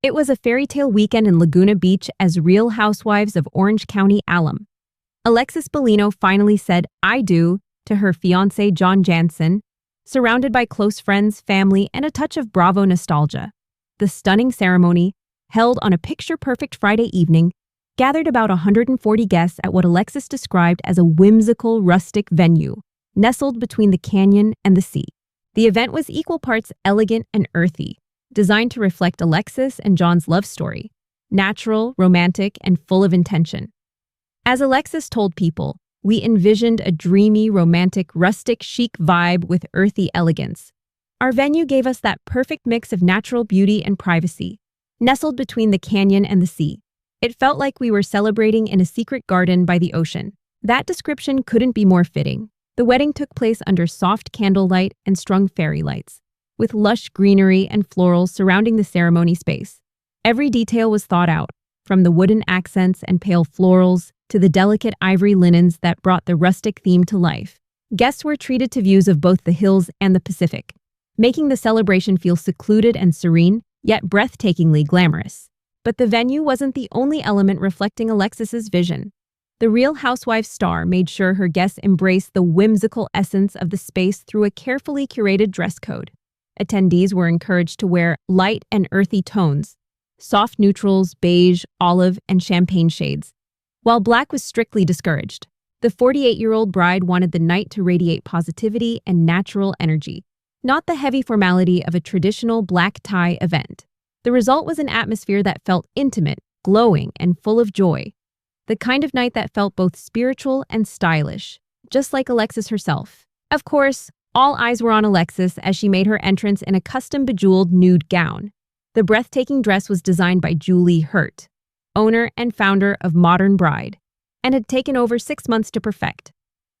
It was a fairy tale weekend in Laguna Beach as Real Housewives of Orange County alum. Alexis Bellino finally said "I do" to her fiancé John Janssen, surrounded by close friends, family, and a touch of Bravo nostalgia. The stunning ceremony, held on a picture-perfect Friday evening, gathered about 140 guests at what Alexis described as a whimsical, rustic venue, nestled between the canyon and the sea. The event was equal parts elegant and earthy, designed to reflect Alexis and John's love story, natural, romantic, and full of intention. As Alexis told People, "We envisioned a dreamy, romantic, rustic, chic vibe with earthy elegance. Our venue gave us that perfect mix of natural beauty and privacy, nestled between the canyon and the sea. It felt like we were celebrating in a secret garden by the ocean." That description couldn't be more fitting. The wedding took place under soft candlelight and strung fairy lights, with lush greenery and florals surrounding the ceremony space. Every detail was thought out, from the wooden accents and pale florals to the delicate ivory linens that brought the rustic theme to life. Guests were treated to views of both the hills and the Pacific, making the celebration feel secluded and serene, yet breathtakingly glamorous. But the venue wasn't the only element reflecting Alexis's vision. The Real Housewives star made sure her guests embraced the whimsical essence of the space through a carefully curated dress code. Attendees were encouraged to wear light and earthy tones, soft neutrals, beige, olive, and champagne shades, while black was strictly discouraged. The 48-year-old bride wanted the night to radiate positivity and natural energy, not the heavy formality of a traditional black tie event. The result was an atmosphere that felt intimate, glowing, and full of joy. The kind of night that felt both spiritual and stylish, just like Alexis herself. Of course, all eyes were on Alexis as she made her entrance in a custom bejeweled nude gown. The breathtaking dress was designed by Julie Hurt, owner and founder of Modern Bride, and had taken over 6 months to perfect.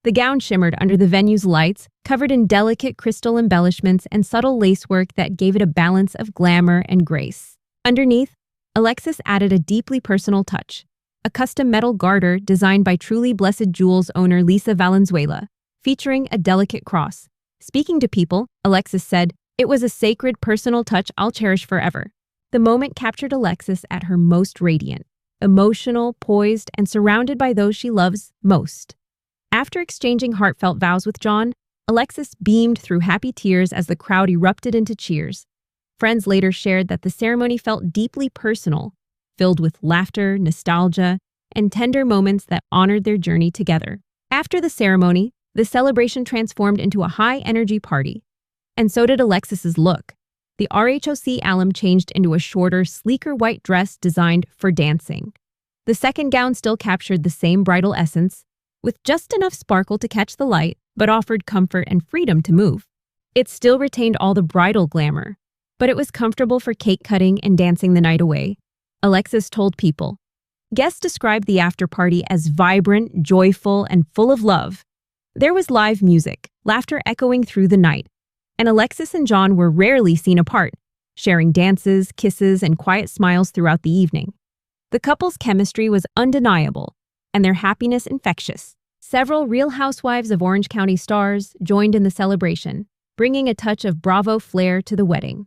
The gown shimmered under the venue's lights, covered in delicate crystal embellishments and subtle lacework that gave it a balance of glamour and grace. Underneath, Alexis added a deeply personal touch, a custom metal garter designed by Truly Blessed Jewels owner Lisa Valenzuela, featuring a delicate cross. Speaking to People, Alexis said, "It was a sacred, personal touch I'll cherish forever." The moment captured Alexis at her most radiant, emotional, poised, and surrounded by those she loves most. After exchanging heartfelt vows with John, Alexis beamed through happy tears as the crowd erupted into cheers. Friends later shared that the ceremony felt deeply personal, filled with laughter, nostalgia, and tender moments that honored their journey together. After the ceremony, the celebration transformed into a high-energy party. And so did Alexis's look. The RHOC alum changed into a shorter, sleeker white dress designed for dancing. The second gown still captured the same bridal essence, with just enough sparkle to catch the light, but offered comfort and freedom to move. It still retained all the bridal glamour, but it was comfortable for cake cutting and dancing the night away. Alexis told People. Guests described the after-party as vibrant, joyful, and full of love. There was live music, laughter echoing through the night, and Alexis and John were rarely seen apart, sharing dances, kisses, and quiet smiles throughout the evening. The couple's chemistry was undeniable, and their happiness infectious. Several Real Housewives of Orange County stars joined in the celebration, bringing a touch of Bravo flair to the wedding.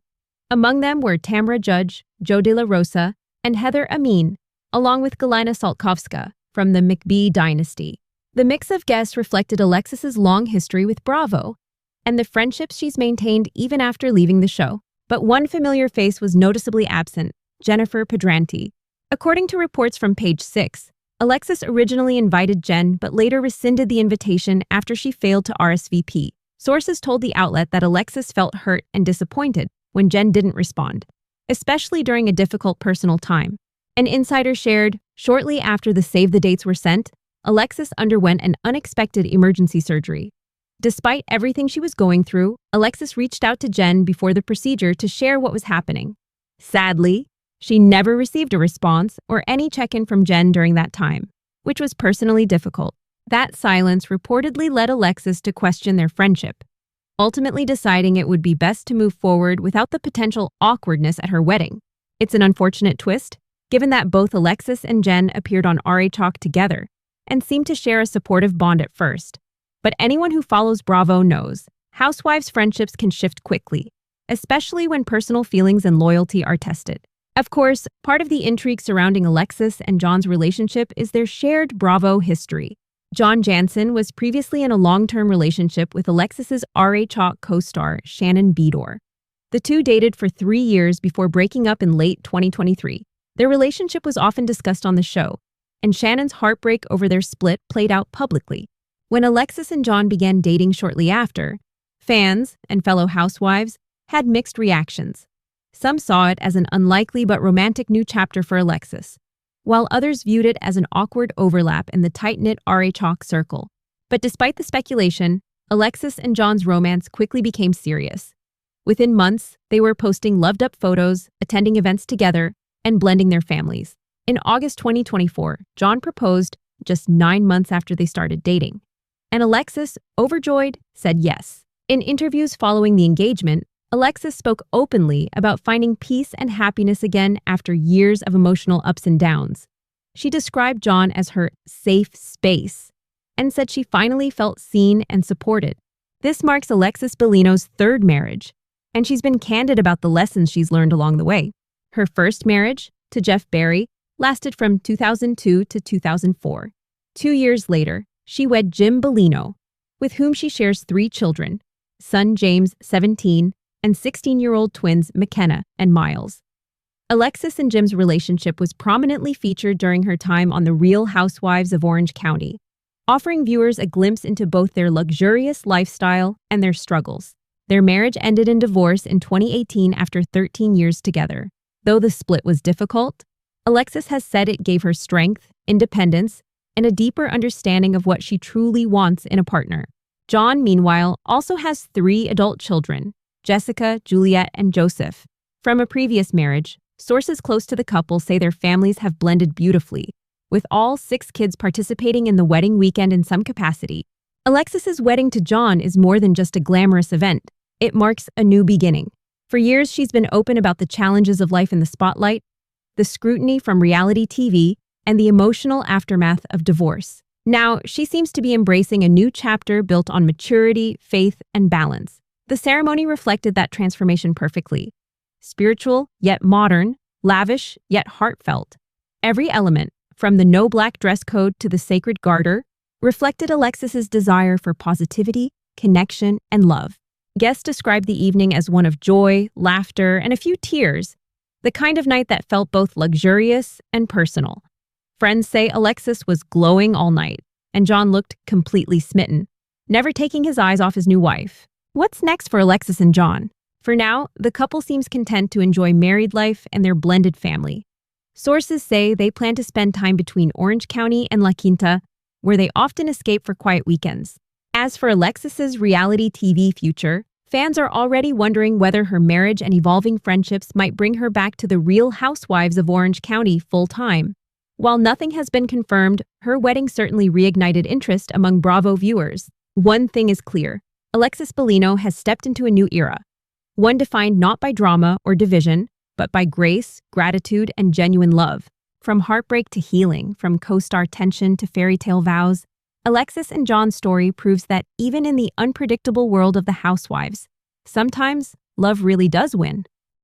Among them were Tamra Judge, Joe De La Rosa, and Heather Amin, along with Galina Saltkovska from the McBee dynasty. The mix of guests reflected Alexis's long history with Bravo and the friendships she's maintained even after leaving the show. But one familiar face was noticeably absent, Jennifer Pedranti. According to reports from Page 6, Alexis originally invited Jen but later rescinded the invitation after she failed to RSVP. Sources told the outlet that Alexis felt hurt and disappointed when Jen didn't respond, especially during a difficult personal time. An insider shared, shortly after the save the dates were sent, Alexis underwent an unexpected emergency surgery. Despite everything she was going through, Alexis reached out to Jen before the procedure to share what was happening. Sadly, she never received a response or any check-in from Jen during that time, which was personally difficult. That silence reportedly led Alexis to question their friendship, ultimately deciding it would be best to move forward without the potential awkwardness at her wedding. It's an unfortunate twist, given that both Alexis and Jen appeared on RHOC together and seemed to share a supportive bond at first. But anyone who follows Bravo knows, housewives' friendships can shift quickly, especially when personal feelings and loyalty are tested. Of course, part of the intrigue surrounding Alexis and John's relationship is their shared Bravo history. John Janssen was previously in a long-term relationship with Alexis's RHOC co-star Shannon Beador. The two dated for 3 years before breaking up in late 2023. Their relationship was often discussed on the show, and Shannon's heartbreak over their split played out publicly. When Alexis and John began dating shortly after, fans and fellow housewives had mixed reactions. Some saw it as an unlikely but romantic new chapter for Alexis, while others viewed it as an awkward overlap in the tight-knit RHOC circle. But despite the speculation, Alexis and John's romance quickly became serious. Within months, they were posting loved-up photos, attending events together, and blending their families. In August 2024, John proposed just 9 months after they started dating. And Alexis, overjoyed, said yes. In interviews following the engagement, Alexis spoke openly about finding peace and happiness again after years of emotional ups and downs. She described John as her safe space and said she finally felt seen and supported. This marks Alexis Bellino's 3rd marriage, and she's been candid about the lessons she's learned along the way. Her first marriage, to Jeff Berry, lasted from 2002 to 2004. 2 years later, she wed Jim Bellino, with whom she shares 3 children, son James, 17, and 16-year-old twins McKenna and Miles. Alexis and Jim's relationship was prominently featured during her time on The Real Housewives of Orange County, offering viewers a glimpse into both their luxurious lifestyle and their struggles. Their marriage ended in divorce in 2018 after 13 years together. Though the split was difficult, Alexis has said it gave her strength, independence, and a deeper understanding of what she truly wants in a partner. John, meanwhile, also has 3 adult children, Jessica, Juliet, and Joseph. From a previous marriage, sources close to the couple say their families have blended beautifully, with all 6 kids participating in the wedding weekend in some capacity. Alexis's wedding to John is more than just a glamorous event. It marks a new beginning. For years, she's been open about the challenges of life in the spotlight, the scrutiny from reality TV, and the emotional aftermath of divorce. Now, she seems to be embracing a new chapter built on maturity, faith, and balance. The ceremony reflected that transformation perfectly. Spiritual, yet modern, lavish, yet heartfelt. Every element, from the no black dress code to the sacred garter, reflected Alexis's desire for positivity, connection, and love. Guests described the evening as one of joy, laughter, and a few tears, the kind of night that felt both luxurious and personal. Friends say Alexis was glowing all night, and John looked completely smitten, never taking his eyes off his new wife. What's next for Alexis and John? For now, the couple seems content to enjoy married life and their blended family. Sources say they plan to spend time between Orange County and La Quinta, where they often escape for quiet weekends. As for Alexis's reality TV future, fans are already wondering whether her marriage and evolving friendships might bring her back to the Real Housewives of Orange County full-time. While nothing has been confirmed, her wedding certainly reignited interest among Bravo viewers. One thing is clear. Alexis Bellino has stepped into a new era, one defined not by drama or division, but by grace, gratitude, and genuine love. From heartbreak to healing, from co-star tension to fairy tale vows, Alexis and John's story proves that even in the unpredictable world of the housewives, sometimes love really does win.